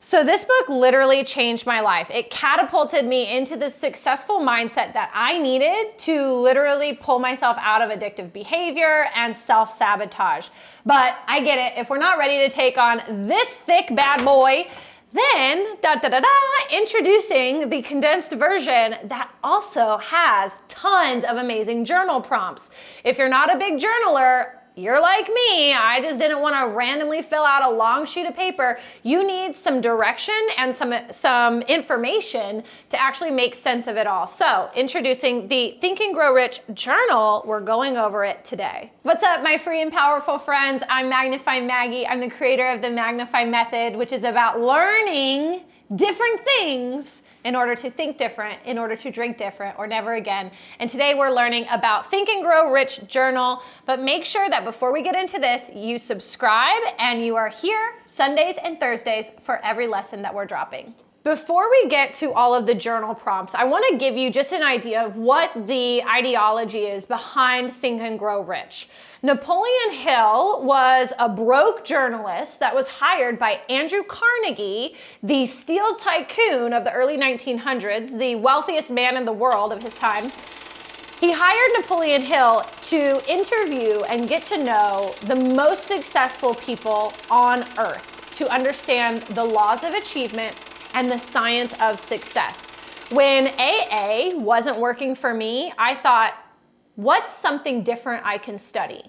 So this book literally changed my life. It catapulted me into the successful mindset that I needed to literally pull myself out of addictive behavior and self-sabotage. But I get it. If we're not ready to take on this thick bad boy, then introducing the condensed version that also has tons of amazing journal prompts. If you're not a big journaler, you're like me, I just didn't want to randomly fill out a long sheet of paper. You need some direction and some information to actually make sense of it all. So introducing the Think and Grow Rich journal, we're going over it today. What's up, my free and powerful friends? I'm Magnify Maggie. I'm the creator of the Magnify Method, which is about learning different things in order to think different, in order to drink different, or never again. And today we're learning about Think and Grow Rich Journal, but make sure that before we get into this, you subscribe and you are here Sundays and Thursdays for every lesson that we're dropping. Before we get to all of the journal prompts, I want to give you just an idea of what the ideology is behind Think and Grow Rich. Napoleon Hill was a broke journalist that was hired by Andrew Carnegie, the steel tycoon of the early 1900s, the wealthiest man in the world of his time. He hired Napoleon Hill to interview and get to know the most successful people on earth, to understand the laws of achievement and the science of success. When AA wasn't working for me, I thought, what's something different I can study?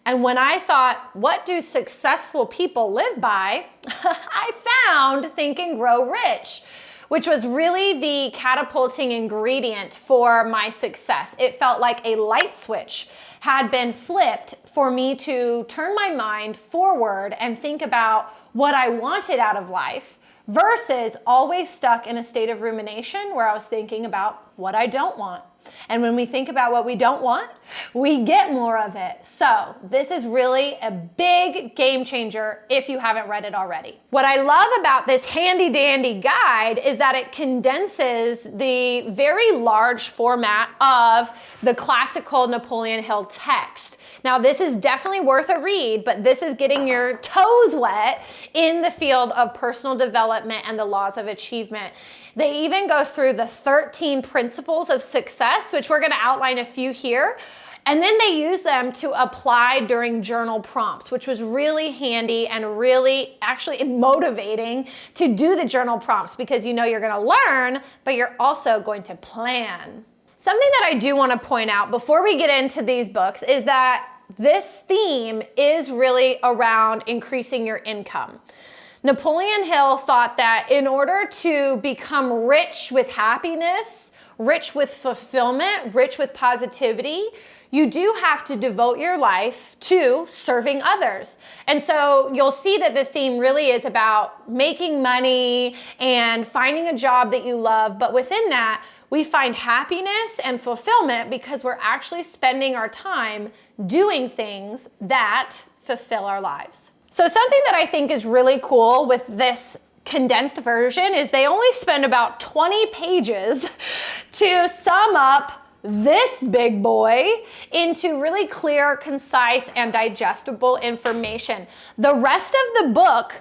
And when I thought, what do successful people live by? I found Think and Grow Rich, which was really the catapulting ingredient for my success. It felt like a light switch had been flipped for me to turn my mind forward and think about what I wanted out of life, versus always stuck in a state of rumination where I was thinking about what I don't want. And when we think about what we don't want, we get more of it. So this is really a big game changer if you haven't read it already. What I love about this handy dandy guide is that it condenses the very large format of the classical Napoleon Hill text. Now, this is definitely worth a read, but this is getting your toes wet in the field of personal development and the laws of achievement. They even go through the 13 principles of success, which we're going to outline a few here. And then they use them to apply during journal prompts, which was really handy and really actually motivating to do the journal prompts, because you know you're going to learn, but you're also going to plan. Something that I do want to point out before we get into these books is that this theme is really around increasing your income. Napoleon Hill thought that in order to become rich with happiness, rich with fulfillment, rich with positivity, you do have to devote your life to serving others. And so you'll see that the theme really is about making money and finding a job that you love. But within that, we find happiness and fulfillment because we're actually spending our time doing things that fulfill our lives. So something that I think is really cool with this condensed version is they only spend about 20 pages to sum up this big boy into really clear, concise, and digestible information. The rest of the book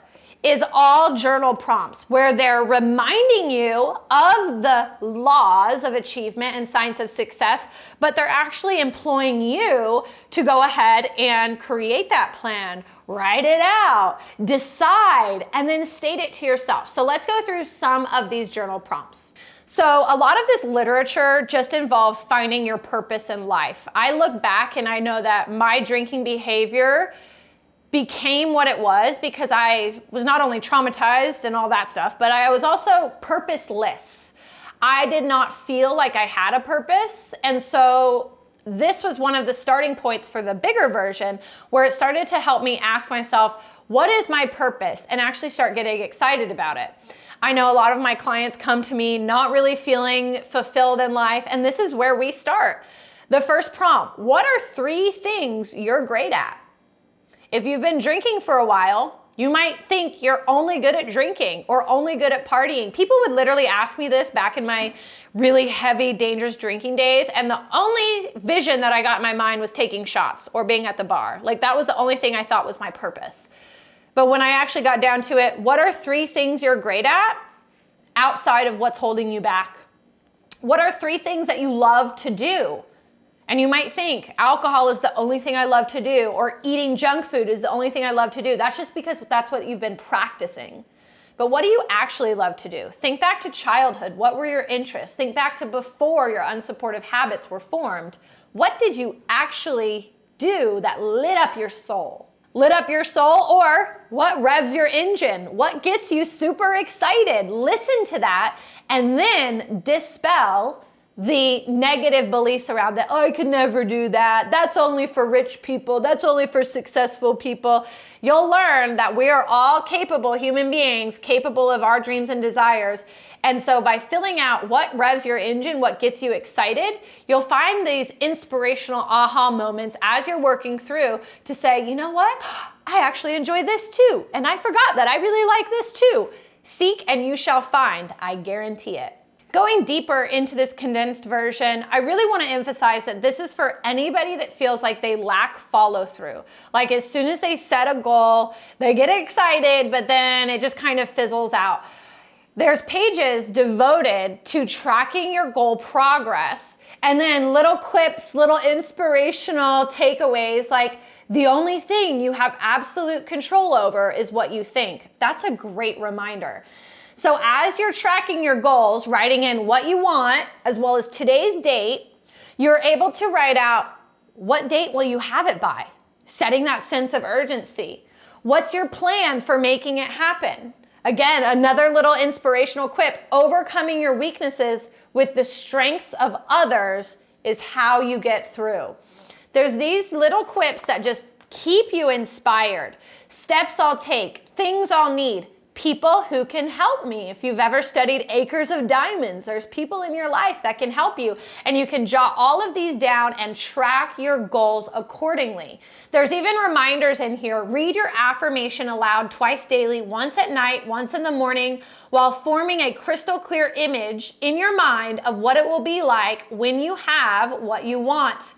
is all journal prompts where they're reminding you of the laws of achievement and science of success, but they're actually employing you to go ahead and create that plan, write it out, decide, and then state it to yourself. So let's go through some of these journal prompts. So a lot of this literature just involves finding your purpose in life. I look back and I know that my drinking behavior became what it was because I was not only traumatized and all that stuff, but I was also purposeless. I did not feel like I had a purpose. And so this was one of the starting points for the bigger version, where it started to help me ask myself, what is my purpose? And actually start getting excited about it. I know a lot of my clients come to me not really feeling fulfilled in life, and this is where we start. The first prompt, what are 3 things you're great at? If you've been drinking for a while, you might think you're only good at drinking or only good at partying. People would literally ask me this back in my really heavy, dangerous drinking days, and the only vision that I got in my mind was taking shots or being at the bar. Like, that was the only thing I thought was my purpose. But when I actually got down to it, what are 3 things you're great at outside of what's holding you back? What are 3 things that you love to do? And you might think alcohol is the only thing I love to do, or eating junk food is the only thing I love to do. That's just because that's what you've been practicing. But what do you actually love to do? Think back to childhood. What were your interests? Think back to before your unsupportive habits were formed. What did you actually do that lit up your soul? Lit up your soul, or what revs your engine? What gets you super excited? Listen to that and then dispel the negative beliefs around that. Oh, I could never do that. That's only for rich people. That's only for successful people. You'll learn that we are all capable human beings, capable of our dreams and desires. And so by filling out what revs your engine, what gets you excited, you'll find these inspirational aha moments as you're working through to say, you know what? I actually enjoy this too. And I forgot that I really like this too. Seek and you shall find. I guarantee it. Going deeper into this condensed version, I really want to emphasize that this is for anybody that feels like they lack follow through. Like as soon as they set a goal, they get excited, but then it just kind of fizzles out. There's pages devoted to tracking your goal progress, and then little quips, little inspirational takeaways like, the only thing you have absolute control over is what you think. That's a great reminder. So as you're tracking your goals, writing in what you want, as well as today's date, you're able to write out what date will you have it by, setting that sense of urgency. What's your plan for making it happen? Again, another little inspirational quip, overcoming your weaknesses with the strengths of others is how you get through. There's these little quips that just keep you inspired. Steps I'll take, things I'll need, people who can help me. If you've ever studied Acres of Diamonds, there's people in your life that can help you, and you can jot all of these down and track your goals accordingly. There's even reminders in here. Read your affirmation aloud twice daily, once at night, once in the morning, while forming a crystal clear image in your mind of what it will be like when you have what you want.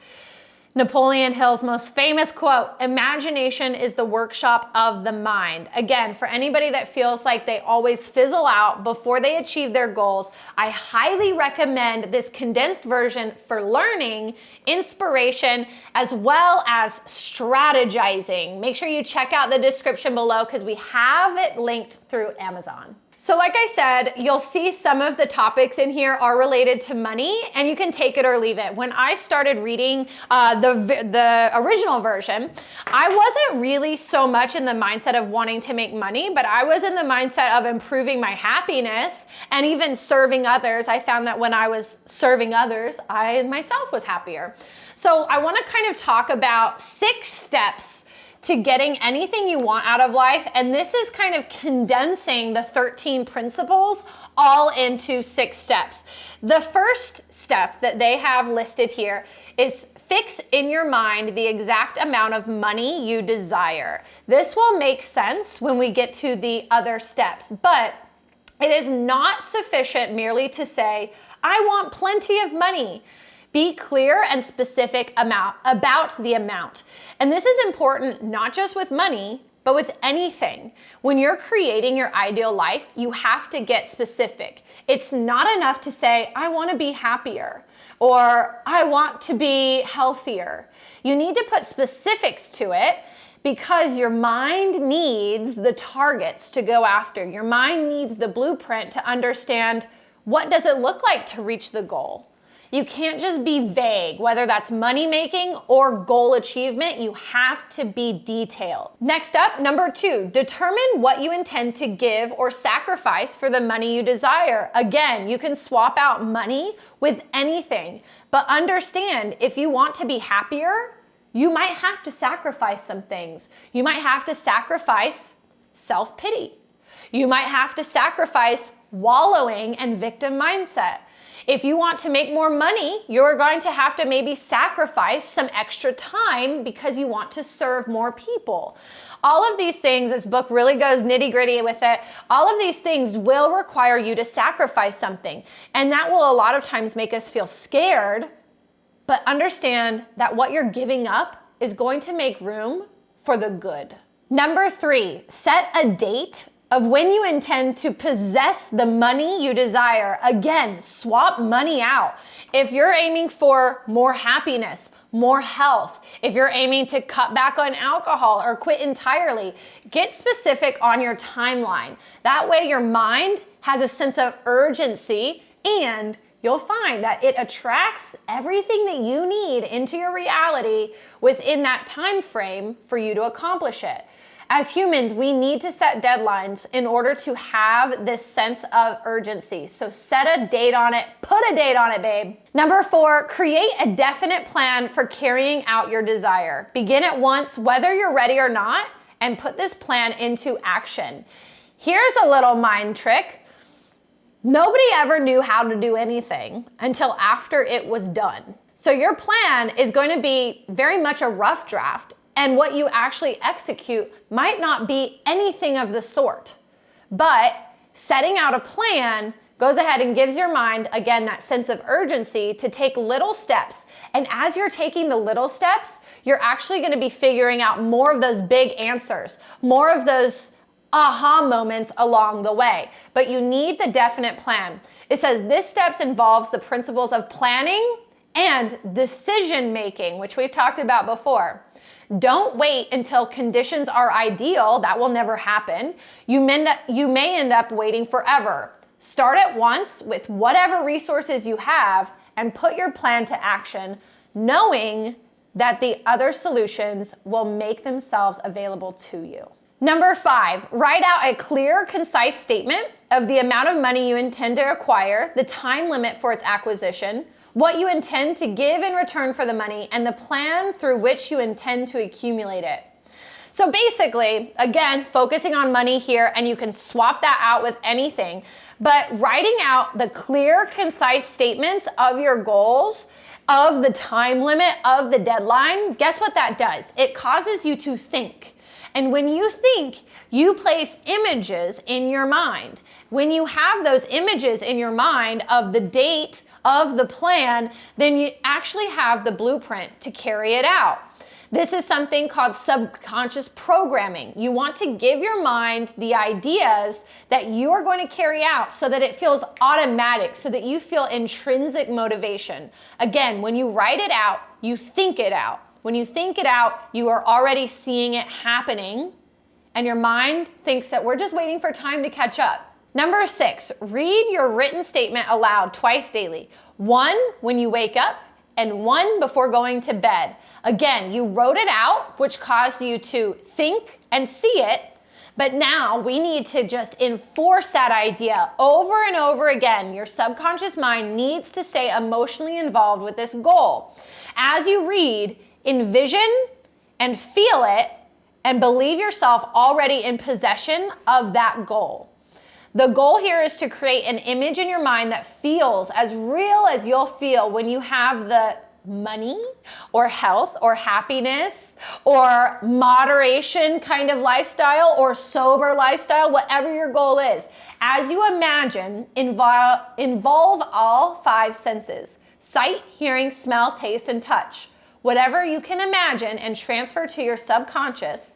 Napoleon Hill's most famous quote, imagination is the workshop of the mind. Again, for anybody that feels like they always fizzle out before they achieve their goals, I highly recommend this condensed version for learning, inspiration, as well as strategizing. Make sure you check out the description below because we have it linked through Amazon. So like I said, you'll see some of the topics in here are related to money, and you can take it or leave it. When I started reading the original version, I wasn't really so much in the mindset of wanting to make money, but I was in the mindset of improving my happiness and even serving others. I found that when I was serving others, I myself was happier. So I want to kind of talk about 6 steps to getting anything you want out of life. And this is kind of condensing the 13 principles all into 6 steps. The first step that they have listed here is fix in your mind the exact amount of money you desire. This will make sense when we get to the other steps, but it is not sufficient merely to say, I want plenty of money. Be clear and specific about the amount. And this is important not just with money, but with anything. When you're creating your ideal life, you have to get specific. It's not enough to say, I want to be happier, or I want to be healthier. You need to put specifics to it because your mind needs the targets to go after. Your mind needs the blueprint to understand what does it look like to reach the goal. You can't just be vague, whether that's money making or goal achievement, you have to be detailed. Next up, number 2, determine what you intend to give or sacrifice for the money you desire. Again, you can swap out money with anything, but understand if you want to be happier, you might have to sacrifice some things. You might have to sacrifice self-pity. You might have to sacrifice wallowing and victim mindset. If you want to make more money, you're going to have to maybe sacrifice some extra time because you want to serve more people. All of these things, this book really goes nitty-gritty with it. All of these things will require you to sacrifice something. And that will a lot of times make us feel scared, but understand that what you're giving up is going to make room for the good. Number 3, set a date of when you intend to possess the money you desire. Again, swap money out. If you're aiming for more happiness, more health, if you're aiming to cut back on alcohol or quit entirely, get specific on your timeline. That way your mind has a sense of urgency, and you'll find that it attracts everything that you need into your reality within that time frame for you to accomplish it. As humans, we need to set deadlines in order to have this sense of urgency. So set a date on it, put a date on it, babe. Number 4, create a definite plan for carrying out your desire. Begin at once, whether you're ready or not, and put this plan into action. Here's a little mind trick. Nobody ever knew how to do anything until after it was done. So your plan is going to be very much a rough draft, and what you actually execute might not be anything of the sort. But setting out a plan goes ahead and gives your mind, again, that sense of urgency to take little steps. And as you're taking the little steps, you're actually going to be figuring out more of those big answers, more of those aha moments along the way. But you need the definite plan. It says this steps involves the principles of planning and decision making, which we've talked about before. Don't wait until conditions are ideal. That will never happen. You may end up waiting forever. Start at once with whatever resources you have and put your plan to action, knowing that the other solutions will make themselves available to you. Number 5, write out a clear, concise statement of the amount of money you intend to acquire, the time limit for its acquisition, what you intend to give in return for the money, and the plan through which you intend to accumulate it. So basically, again, focusing on money here, and you can swap that out with anything, but writing out the clear, concise statements of your goals, of the time limit, of the deadline, guess what that does? It causes you to think. And when you think, you place images in your mind. When you have those images in your mind of the date, of the plan, then you actually have the blueprint to carry it out. This is something called subconscious programming. You want to give your mind the ideas that you are going to carry out so that it feels automatic, so that you feel intrinsic motivation. Again, when you write it out, you think it out. When you think it out, you are already seeing it happening, and your mind thinks that we're just waiting for time to catch up. Number 6, read your written statement aloud twice daily. One when you wake up and one before going to bed. Again, you wrote it out, which caused you to think and see it, but now we need to just enforce that idea over and over again. Your subconscious mind needs to stay emotionally involved with this goal. As you read, envision and feel it and believe yourself already in possession of that goal. The goal here is to create an image in your mind that feels as real as you'll feel when you have the money or health or happiness or moderation kind of lifestyle or sober lifestyle, whatever your goal is. As you imagine, involve all 5 senses: sight, hearing, smell, taste, and touch. Whatever you can imagine and transfer to your subconscious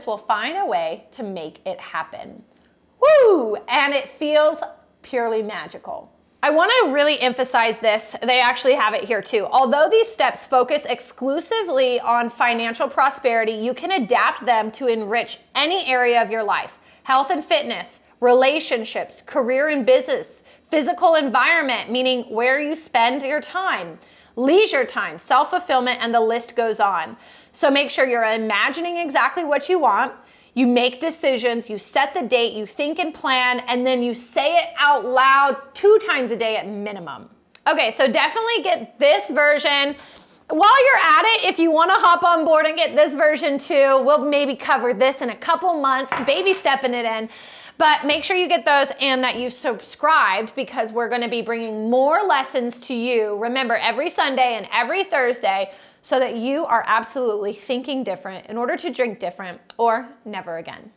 will find a way to make it happen. Woo! And it feels purely magical. I want to really emphasize this. They actually have it here too. Although these steps focus exclusively on financial prosperity, you can adapt them to enrich any area of your life: health and fitness, relationships, career and business, physical environment, meaning where you spend your time, leisure time, self-fulfillment, and the list goes on. So make sure you're imagining exactly what you want. You make decisions, you set the date, you think and plan, and then you say it out loud 2 times a day at minimum. Okay, so definitely get this version. While you're at it, if you want to hop on board and get this version too, we'll maybe cover this in a couple months, baby stepping it in. But make sure you get those and that you subscribed, because we're going to be bringing more lessons to you. Remember, every Sunday and every Thursday, so that you are absolutely thinking different in order to drink different or never again.